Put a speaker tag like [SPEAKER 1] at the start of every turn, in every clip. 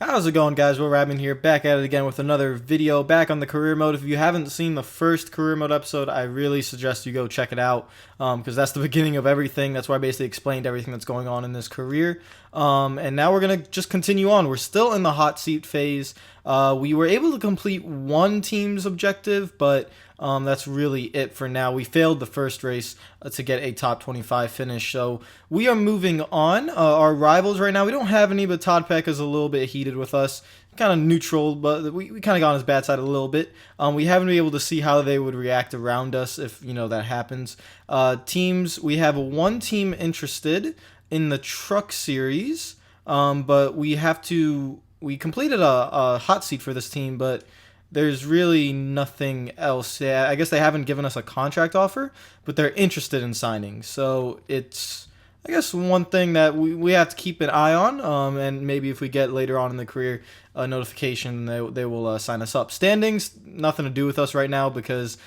[SPEAKER 1] How's it going, guys? RealRadman here, back at it again with another video, back on the career mode. If you haven't seen the first career mode episode, I really suggest you go check it out, because that's the beginning of everything. That's where I basically explained everything that's going on in this career. And now we're going to just continue on. We're still in the hot seat phase. We were able to complete one team's objective, but that's really it for now. We failed the first race to get a top 25 finish, so we are moving on. Our rivals right now, we don't have any, but Todd Peck is a little bit heated with us. Kind of neutral, but we kind of got on his bad side a little bit. We haven't been able to see how they would react around us if, that happens. Teams, we have one team interested in the truck series, but we completed a hot seat for this team, but there's really nothing else. Yeah, I guess they haven't given us a contract offer, but they're interested in signing. So it's, I guess, one thing that we have to keep an eye on, and maybe if we get later on in the career a notification, they will sign us up. Standings, nothing to do with us right now because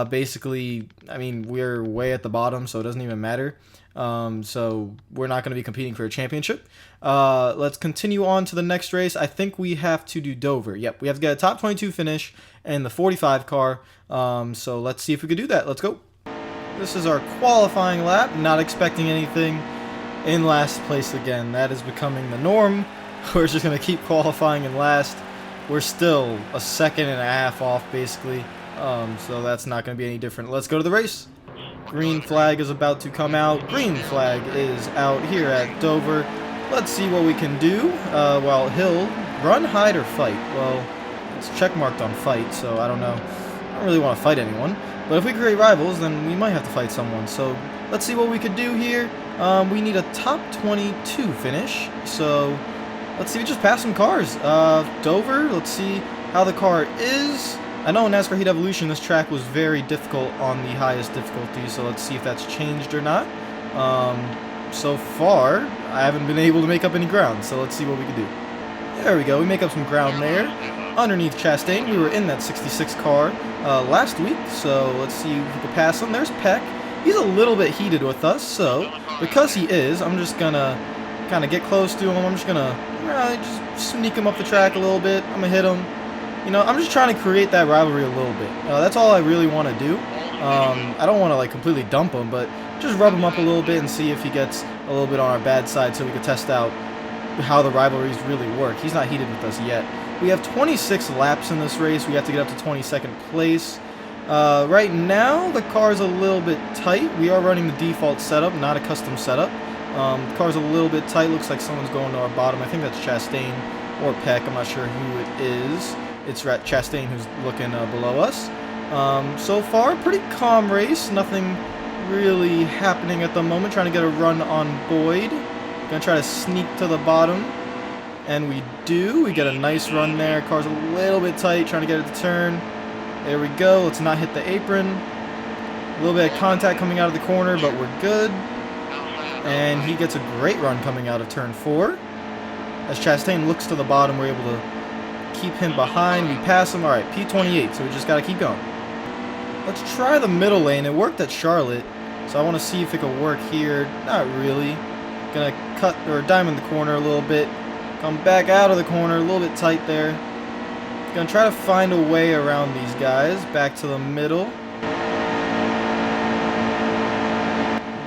[SPEAKER 1] basically, I mean, we're way at the bottom, so it doesn't even matter. So we're not going to be competing for a championship. Let's continue on to the next race. I think we have to do Dover. Yep, we have to get a top 22 finish in the 45 car. So let's see if we could do that. Let's go. This is our qualifying lap. Not expecting anything in last place again. That is becoming the norm. We're just going to keep qualifying in last. We're still a second and a half off, basically. So that's not going to be any different. Let's go to the race. Green flag is about to come out. Green flag is out here at Dover. Let's see what we can do. Well, he'll run, hide, or fight. Well, it's checkmarked on fight, so I don't know. I don't really want to fight anyone. But if we create rivals, then we might have to fight someone. So let's see what we could do here. We need a top 22 finish. So let's see. We just passed some cars. Dover, let's see how the car is. I know in Nascar Heat Evolution this track was very difficult on the highest difficulty, so let's see if that's changed or not. So far, I haven't been able to make up any ground, so let's see what we can do. There we go, we make up some ground there. Underneath Chastain, we were in that 66 car last week, so let's see if we can pass him. There's Peck. He's a little bit heated with us, so because he is, I'm just gonna kind of get close to him. I'm just gonna just sneak him up the track a little bit. I'm gonna hit him. I'm just trying to create that rivalry a little bit. That's all I really want to do. I don't want to completely dump him, but just rub him up a little bit and see if he gets a little bit on our bad side so we can test out how the rivalries really work. He's not heated with us yet. We have 26 laps in this race. We have to get up to 22nd place. Right now, the car's a little bit tight. We are running the default setup, not a custom setup. The car's a little bit tight. Looks like someone's going to our bottom. I think that's Chastain or Peck. I'm not sure who it is. It's Chastain who's looking below us. So far, pretty calm race. Nothing really happening at the moment. Trying to get a run on Boyd. Gonna try to sneak to the bottom. And we do. We get a nice run there. Car's a little bit tight. Trying to get it to turn. There we go. Let's not hit the apron. A little bit of contact coming out of the corner, but we're good. And he gets a great run coming out of turn 4. As Chastain looks to the bottom, we're able to keep him behind. We pass him. Alright, P28, so we just got to keep going. Let's try the middle lane. It worked at Charlotte, so I want to see if it could work here. Not really. Gonna cut or diamond the corner a little bit. Come back out of the corner, a little bit tight there. Gonna try to find a way around these guys. Back to the middle.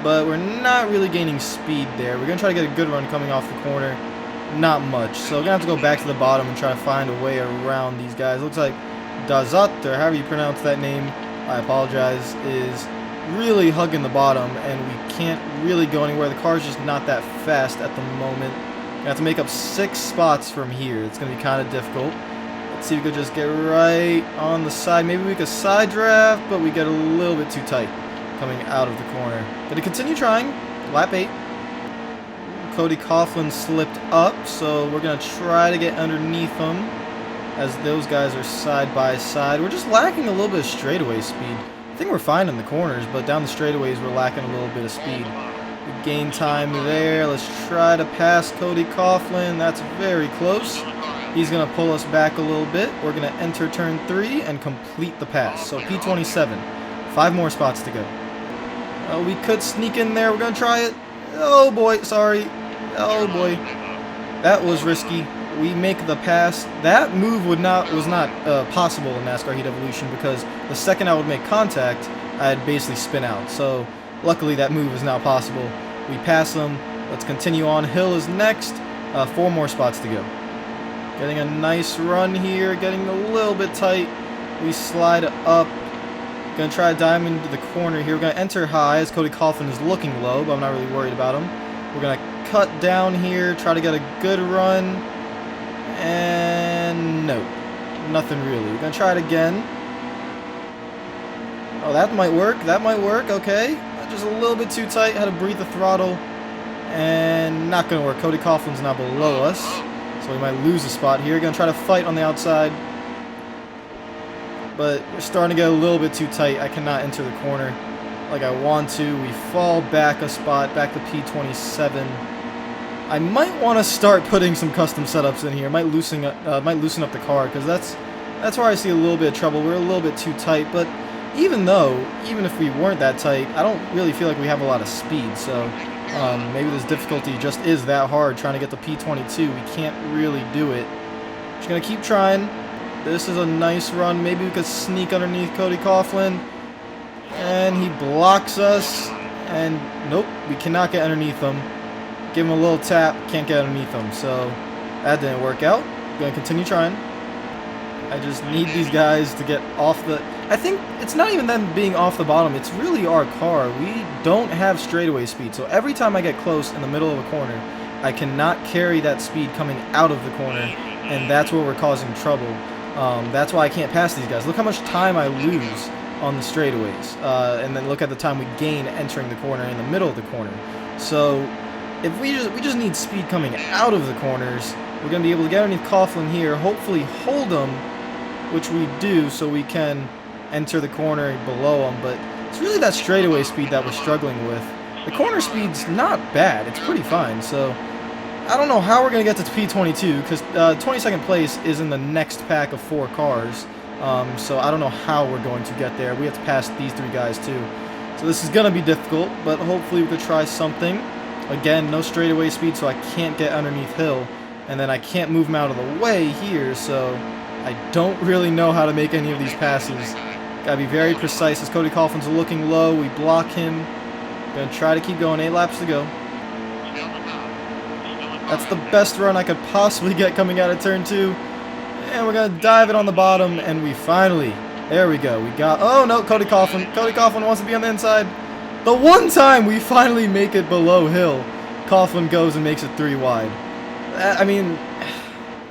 [SPEAKER 1] But we're not really gaining speed there. We're gonna try to get a good run coming off the corner. Not much, so we're gonna have to go back to the bottom and try to find a way around these guys. Looks like Dazat, or however you pronounce that name, I apologize, is really hugging the bottom, and we can't really go anywhere. The car's just not that fast at the moment. We have to make up 6 spots from here. It's gonna be kind of difficult. Let's see if we could just get right on the side. Maybe we could side draft, but we get a little bit too tight coming out of the corner. Gonna continue trying. Lap 8. Cody Coughlin slipped up, so we're going to try to get underneath him as those guys are side by side. We're just lacking a little bit of straightaway speed. I think we're fine in the corners, but down the straightaways we're lacking a little bit of speed. We gain time there. Let's try to pass Cody Coughlin. That's very close. He's going to pull us back a little bit. We're going to enter turn 3 and complete the pass. So P27. 5 more spots to go. We could sneak in there. We're going to try it. Oh boy, sorry. Oh boy. That was risky. we make the pass. That move was not possible in NASCAR Heat Evolution because the second I would make contact, I'd basically spin out. So luckily that move is now possible. We pass them. Let's continue on. Hill is next. 4 more spots to go. Getting a nice run here. Getting a little bit tight. We slide up. Gonna try to dive into the corner here. We're gonna enter high as Cody Coughlin is looking low, but I'm not really worried about him. We're gonna cut down here, try to get a good run, and no, nothing really. We're gonna try it again. Oh, that might work. That might work. Okay, just a little bit too tight. Had to breathe the throttle, and not gonna work. Cody Coughlin's now below us, so we might lose a spot here. Gonna try to fight on the outside. But we're starting to get a little bit too tight. I cannot enter the corner like I want to. We fall back a spot, back to P27. I might want to start putting some custom setups in here. Might loosen up the car because that's where I see a little bit of trouble. We're a little bit too tight, but even if we weren't that tight, I don't really feel like we have a lot of speed. So maybe this difficulty just is that hard trying to get to P22. We can't really do it. Just gonna keep trying. This is a nice run. Maybe we could sneak underneath Cody Coughlin. And he blocks us. And nope, we cannot get underneath him. Give him a little tap. Can't get underneath him. So that didn't work out. Gonna continue trying. I just need these guys to get off the... I think it's not even them being off the bottom. It's really our car. We don't have straightaway speed. So every time I get close in the middle of a corner, I cannot carry that speed coming out of the corner. And that's where we're causing trouble. That's why I can't pass these guys. Look how much time I lose on the straightaways. And then look at the time we gain entering the corner in the middle of the corner. So if we just need speed coming out of the corners, we're going to be able to get underneath Coughlin here, hopefully hold him, which we do, so we can enter the corner below him. But it's really that straightaway speed that we're struggling with. The corner speed's not bad. It's pretty fine. So I don't know how we're going to get to P22 because 22nd place is in the next pack of 4 cars. So I don't know how we're going to get there. We have to pass these 3 guys too. So this is going to be difficult, but hopefully we could try something. Again, no straightaway speed, so I can't get underneath Hill. And then I can't move him out of the way here, so I don't really know how to make any of these passes. Gotta be very precise as Cody Coughlin's looking low. We block him. Gonna try to keep going. 8 laps to go. That's the best run I could possibly get coming out of turn 2. And we're going to dive it on the bottom, and we finally, there we go. We got, oh no, Cody Coughlin. Cody Coughlin wants to be on the inside. The one time we finally make it below Hill, Coughlin goes and makes it 3 wide. I mean,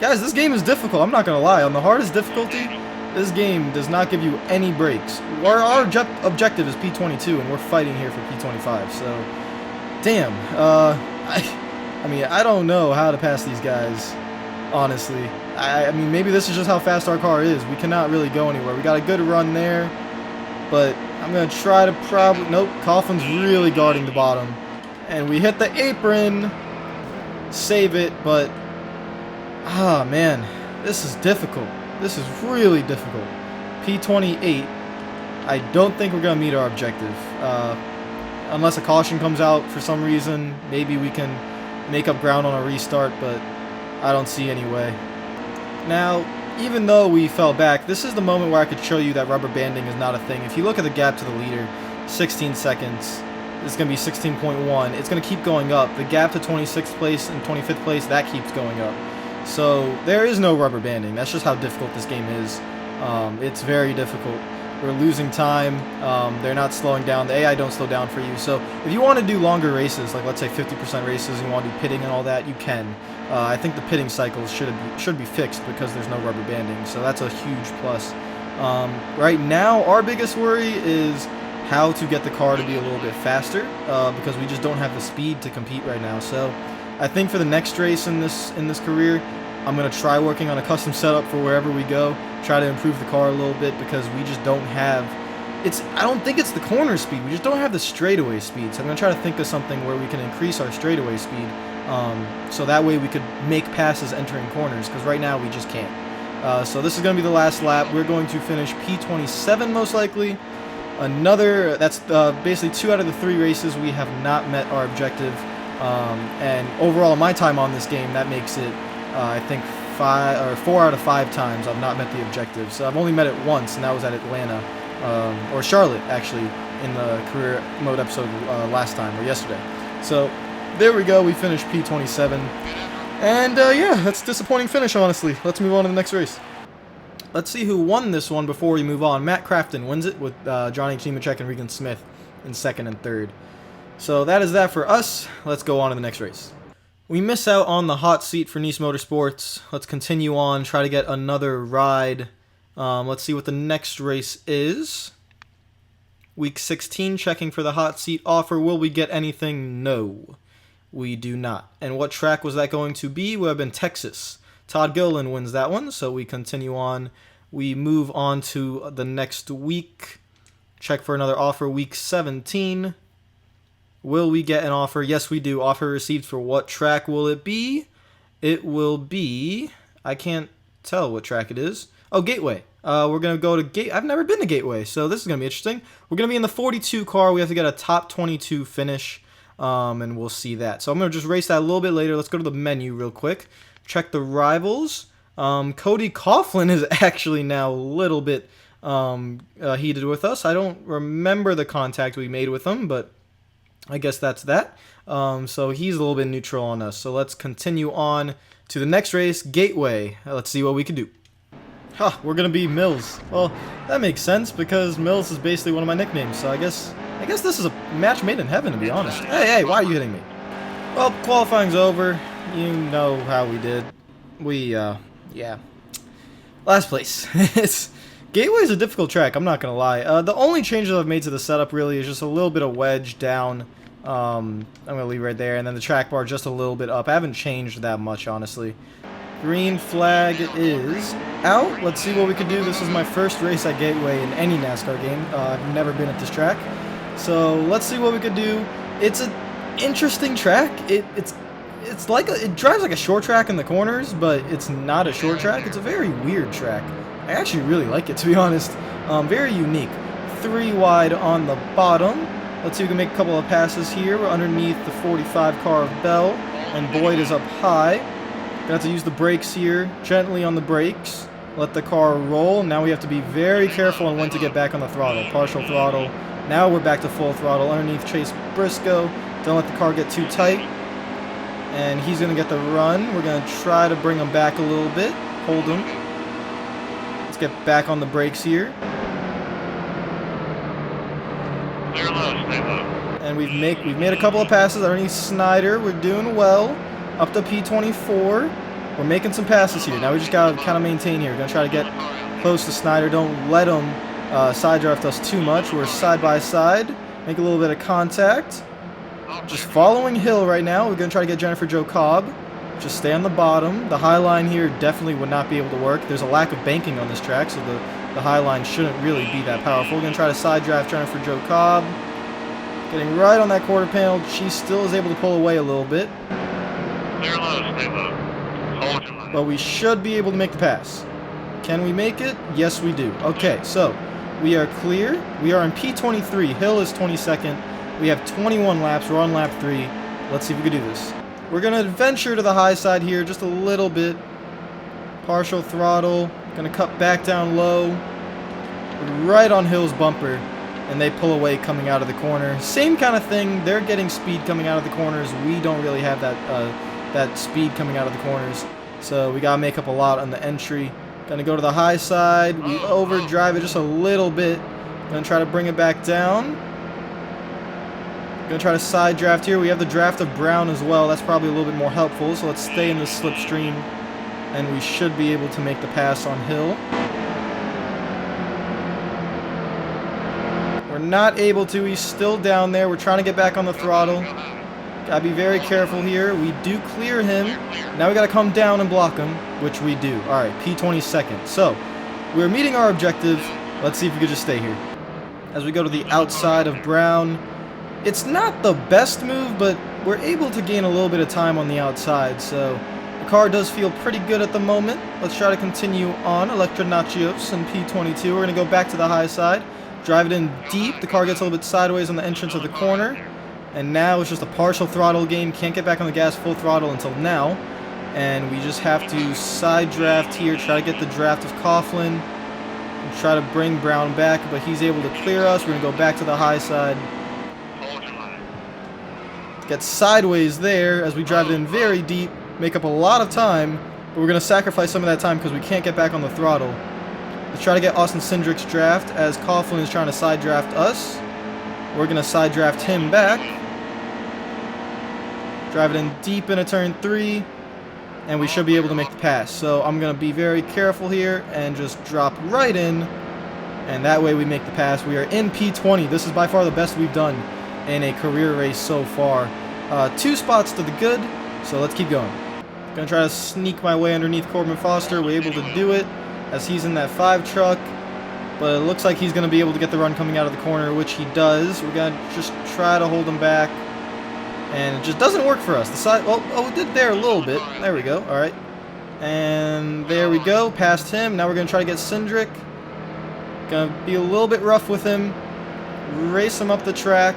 [SPEAKER 1] guys, this game is difficult. I'm not going to lie. On the hardest difficulty, this game does not give you any breaks. Our objective is P22, and we're fighting here for P25. So, damn. I mean, I don't know how to pass these guys, honestly. I mean, maybe this is just how fast our car is. We cannot really go anywhere. We got a good run there, but I'm going to try to probably... Nope, Coughlin's really guarding the bottom. And we hit the apron, save it, but... Ah, man, this is difficult. This is really difficult. P28, I don't think we're going to meet our objective. Unless a caution comes out for some reason, maybe we can make up ground on a restart, but I don't see any way. Now, even though we fell back, this is the moment where I could show you that rubber banding is not a thing. If you look at the gap to the leader, 16 seconds, it's going to be 16.1. It's going to keep going up. The gap to 26th place and 25th place, that keeps going up. So there is no rubber banding. That's just how difficult this game is. It's very difficult. We're losing time. They're not slowing down. The AI don't slow down for you. So if you want to do longer races, like let's say 50% races, and you want to do pitting and all that, you can. I think the pitting cycles should be fixed because there's no rubber banding. So that's a huge plus. Right now, our biggest worry is how to get the car to be a little bit faster because we just don't have the speed to compete right now. So I think for the next race in this career, I'm going to try working on a custom setup for wherever we go, try to improve the car a little bit because we just don't have... I don't think it's the corner speed, we just don't have the straightaway speed. So I'm going to try to think of something where we can increase our straightaway speed so that way we could make passes entering corners because right now we just can't. So this is going to be the last lap. We're going to finish P27 most likely. That's basically 2 out of the 3 races we have not met our objective. And overall, my time on this game, that makes it I think 4 out of 5 times I've not met the objective. So I've only met it once, and that was at Atlanta, or Charlotte, actually, in the career mode episode last time, or yesterday. So there we go, we finished P27. And yeah, that's a disappointing finish, honestly. Let's move on to the next race. Let's see who won this one before we move on. Matt Crafton wins it with John H. Nemechek and Regan Smith in 2nd and 3rd. So that is that for us. Let's go on to the next race. We miss out on the hot seat for Nice Motorsports. Let's continue on, try to get another ride. Let's see what the next race is. Week 16, checking for the hot seat offer. Will we get anything? No, we do not. And what track was that going to be? Would have been Texas. Todd Gilliland wins that one, so we continue on. We move on to the next week. Check for another offer, week 17. Will we get an offer? Yes, we do. Offer received for what track will it be? It will be... I can't tell what track it is. Oh, Gateway. We're going to go to I've never been to Gateway, so this is going to be interesting. We're going to be in the 42 car. We have to get a top 22 finish, and we'll see that. So I'm going to just race that a little bit later. Let's go to the menu real quick. Check the rivals. Cody Coughlin is actually now a little bit heated with us. I don't remember the contact we made with him, but I guess that's that. So he's a little bit neutral on us. So let's continue on to the next race, Gateway. Let's see what we can do. We're going to be Mills. Well, that makes sense because Mills is basically one of my nicknames. So I guess this is a match made in heaven, to be honest. Hey, why are you hitting me? Well, qualifying's over. You know how we did. Yeah. Last place. Gateway is a difficult track, I'm not going to lie. The only changes I've made to the setup really is just a little bit of wedge down. I'm going to leave right there. And then the track bar just a little bit up. I haven't changed that much, honestly. Green flag is out. Let's see what we can do. This is my first race at Gateway in any NASCAR game. I've never been at this track. So let's see what we can do. It's an interesting track. It's like it drives like a short track in the corners, but it's not a short track. It's a very weird track. I actually really like it, to be honest. Very unique. 3 wide on the bottom. Let's see if we can make a couple of passes here. We're underneath the 45 car of Bell, and Boyd is up high. Gonna have to use the brakes here, gently on the brakes. Let the car roll. Now we have to be very careful on when to get back on the throttle. Partial throttle. Now we're back to full throttle underneath Chase Briscoe. Don't let the car get too tight. And he's gonna get the run. We're gonna try to bring him back a little bit. Hold him. Let's get back on the brakes here. And we've made a couple of passes underneath Snyder. We're doing well. Up to P24. We're making some passes here. Now we just gotta kind of maintain here. We're gonna try to get close to Snyder. Don't let him side draft us too much. We're side by side. Make a little bit of contact. Just following Hill right now. We're gonna try to get Jennifer Jo Cobb. Just stay on the bottom. The high line here definitely would not be able to work. There's a lack of banking on this track, so the high line shouldn't really be that powerful. We're gonna try to side draft Jennifer Jo Cobb. Getting right on that quarter panel. She still is able to pull away a little bit. But we should be able to make the pass. Can we make it? Yes, we do. Okay, so we are clear. We are in P23. Hill is 22nd. We have 21 laps. We're on lap 3. Let's see if we can do this. We're going to venture to the high side here just a little bit. Partial throttle. Going to cut back down low. Right on Hill's bumper. And they pull away coming out of the corner. Same kind of thing. They're getting speed coming out of the corners. We don't really have that speed coming out of the corners. So we gotta make up a lot on the entry. Gonna go to the high side. We overdrive it just a little bit. Gonna try to bring it back down. Gonna try to side draft here. We have the draft of Brown as well. That's probably a little bit more helpful. So let's stay in the slipstream. And we should be able to make the pass on Hill. We're not able to. He's still down there. We're trying to get back on the throttle. Gotta be very careful here. We do clear him. Now we gotta come down and block him, which we do. Alright, P22nd. So, we're meeting our objective. Let's see if we could just stay here. As we go to the outside of Brown, it's not the best move, but we're able to gain a little bit of time on the outside, so the car does feel pretty good at the moment. Let's try to continue on. Electra Nachios and P22. We're gonna go back to the high side. Drive it in deep. The car gets a little bit sideways on the entrance of the corner. And now it's just a partial throttle game. Can't get back on the gas full throttle until now. And we just have to side draft here, try to get the draft of Coughlin, and try to bring Brown back, but he's able to clear us. We're going to go back to the high side. Get sideways there as we drive it in very deep, make up a lot of time, but we're going to sacrifice some of that time because we can't get back on the throttle. Let's try to get Austin Cindric's draft as Coughlin is trying to side draft us. We're going to side draft him back. Drive it in deep into turn 3, and we should be able to make the pass. So I'm going to be very careful here and just drop right in, and that way we make the pass. We are in P20. This is by far the best we've done in a career race so far. 2 spots to the good, so let's keep going. Gonna try to sneak my way underneath Corbin Foster. We're able to do it as he's in that 5 truck, but it looks like he's gonna be able to get the run coming out of the corner, which he does. We're gonna just try to hold him back, and it just doesn't work for us. The side, oh, it did there a little bit. There we go. All right, and there we go. Past him. Now we're gonna try to get Cindric. Gonna be a little bit rough with him. Race him up the track.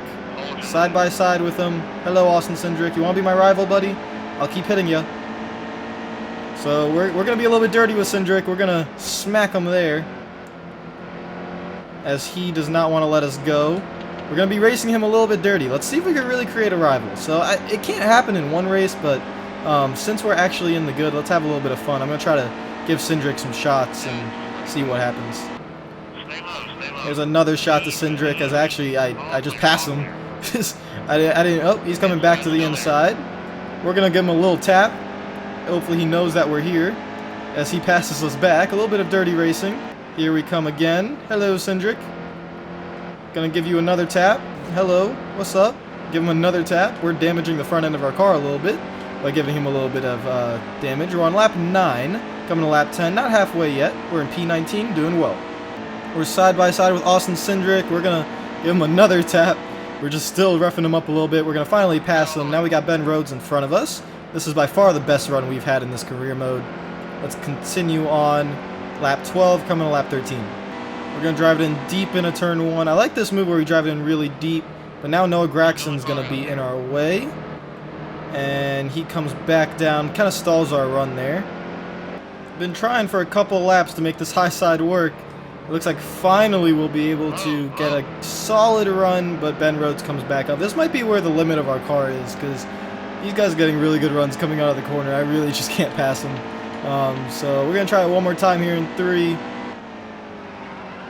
[SPEAKER 1] Side by side with him. Hello, Austin Cindric. You want to be my rival, buddy? I'll keep hitting you. So we're going to be a little bit dirty with Cindric. We're going to smack him there, as he does not want to let us go. We're going to be racing him a little bit dirty. Let's see if we can really create a rival. So it can't happen in one race, but since we're actually in the good, let's have a little bit of fun. I'm going to try to give Cindric some shots and see what happens. There's another shot to Cindric, as actually I just passed him. I didn't. Oh, he's coming back to the inside. We're gonna give him a little tap. Hopefully he knows that we're here as he passes us back. A little bit of dirty racing. Here we come again. Hello, Cindric. Gonna give you another tap. Hello, what's up? Give him another tap. We're damaging the front end of our car a little bit by giving him a little bit of damage. We're on lap 9, coming to lap 10. Not halfway yet. We're in P19, doing well. We're side by side with Austin Cindric. We're gonna give him another tap. We're just still roughing him up a little bit. We're going to finally pass him. Now we got Ben Rhodes in front of us. This is by far the best run we've had in this career mode. Let's continue on. Lap 12, coming to lap 13. We're going to drive it in deep into turn 1. I like this move where we drive it in really deep, but now Noah Graxon's going to be in our way. And he comes back down, kind of stalls our run there. Been trying for a couple laps to make this high side work. It looks like finally we'll be able to get a solid run, but Ben Rhodes comes back up. This might be where the limit of our car is, because these guys are getting really good runs coming out of the corner. I really just can't pass them. So we're going to try it one more time here in 3.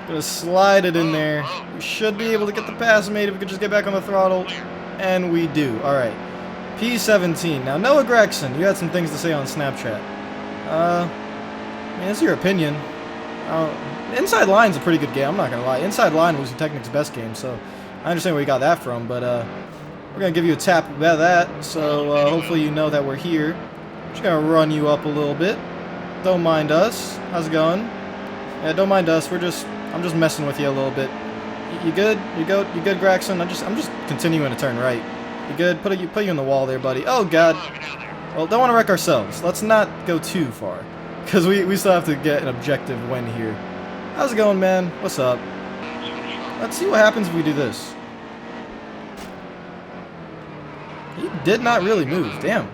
[SPEAKER 1] Going to slide it in there. We should be able to get the pass made if we could just get back on the throttle. And we do. Alright. P17. Now, Noah Gragson, you had some things to say on Snapchat. I mean, it's your opinion. Inside Line's a pretty good game, I'm not going to lie. Inside Line was Technic's best game, so I understand where you got that from, but we're going to give you a tap about that, so hopefully you know that we're here. Just going to run you up a little bit. Don't mind us. How's it going? Yeah, don't mind us. I'm just messing with you a little bit. You good? You good, Gragson? I'm just continuing to turn right. You good? Put you in the wall there, buddy. Oh, God. Well, don't want to wreck ourselves. Let's not go too far, because we still have to get an objective win here. How's it going, man? What's up? Let's see what happens if we do this. He did not really move. Damn.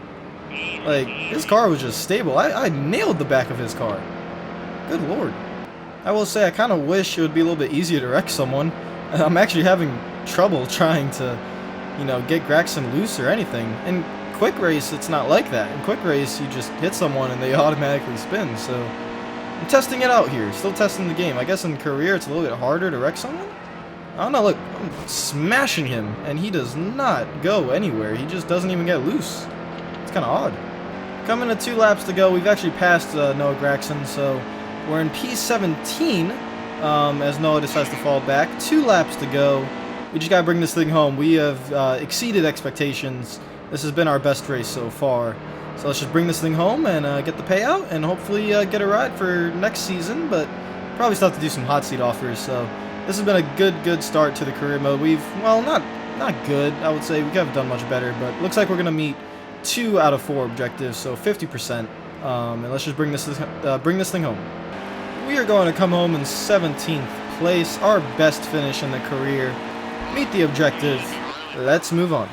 [SPEAKER 1] Like, his car was just stable. I nailed the back of his car. Good lord. I will say I kind of wish it would be a little bit easier to wreck someone. I'm actually having trouble trying to, get Gragson loose or anything. In Quick Race, it's not like that. In Quick Race, you just hit someone and they automatically spin, so I'm testing it out here, still testing the game. I guess in career it's a little bit harder to wreck someone? I don't know, look, I'm smashing him, and he does not go anywhere. He just doesn't even get loose. It's kind of odd. Coming to 2 laps to go, we've actually passed Noah Gragson, so we're in P17 as Noah decides to fall back. 2 laps to go. We just got to bring this thing home. We have exceeded expectations. This has been our best race so far. So let's just bring this thing home and get the payout and hopefully get a ride for next season, but probably still have to do some hot seat offers. So this has been a good start to the career mode. Well, not good, I would say. We could have done much better, but looks like we're going to meet 2 out of 4 objectives, so 50%. And let's just bring this thing home. We are going to come home in 17th place, our best finish in the career. Meet the objective. Let's move on.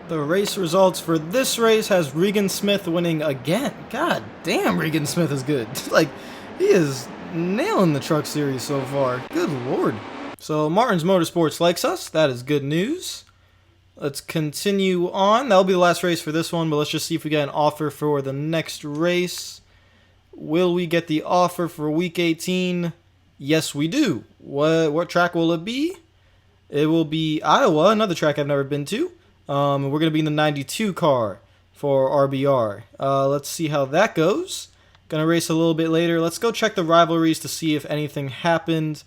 [SPEAKER 1] The race results for this race has Regan Smith winning again. God damn, Regan Smith is good. Like, he is nailing the truck series so far. Good lord. So Martin's Motorsports likes us. That is good news. Let's continue on. That'll be the last race for this one, but let's just see if we get an offer for the next race. Will we get the offer for week 18? Yes, we do. What track will it be? It will be Iowa, another track I've never been to. We're going to be in the 92 car for RBR. Let's see how that goes. Going to race a little bit later. Let's go check the rivalries to see if anything happened.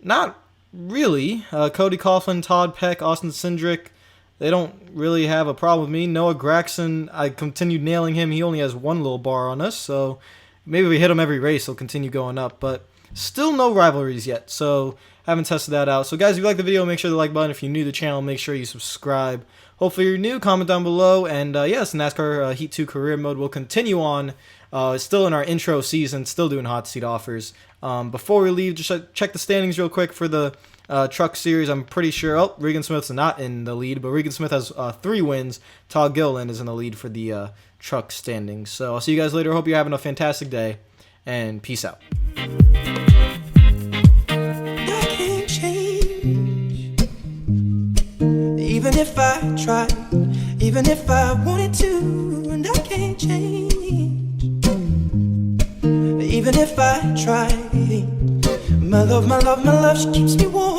[SPEAKER 1] Not really. Cody Coughlin, Todd Peck, Austin Cindric, they don't really have a problem with me. Noah Gragson, I continued nailing him. He only has one little bar on us, so maybe if we hit him every race, he'll continue going up. But still no rivalries yet, so haven't tested that out. So guys, if you like the video, make sure to like button. If you're new to the channel, make sure you subscribe. Hopefully you're new, comment down below. And yes, NASCAR Heat 2 career mode will continue on. It's still in our intro season, still doing hot seat offers. Before we leave, just check the standings real quick for the truck series. I'm pretty sure, Regan Smith's not in the lead, but Regan Smith has 3 wins. Todd Gilliland is in the lead for the truck standings. So I'll see you guys later. Hope you're having a fantastic day, and peace out.
[SPEAKER 2] Even if I tried, even if I wanted to, and I can't change. Even if I tried, my love, she keeps me warm.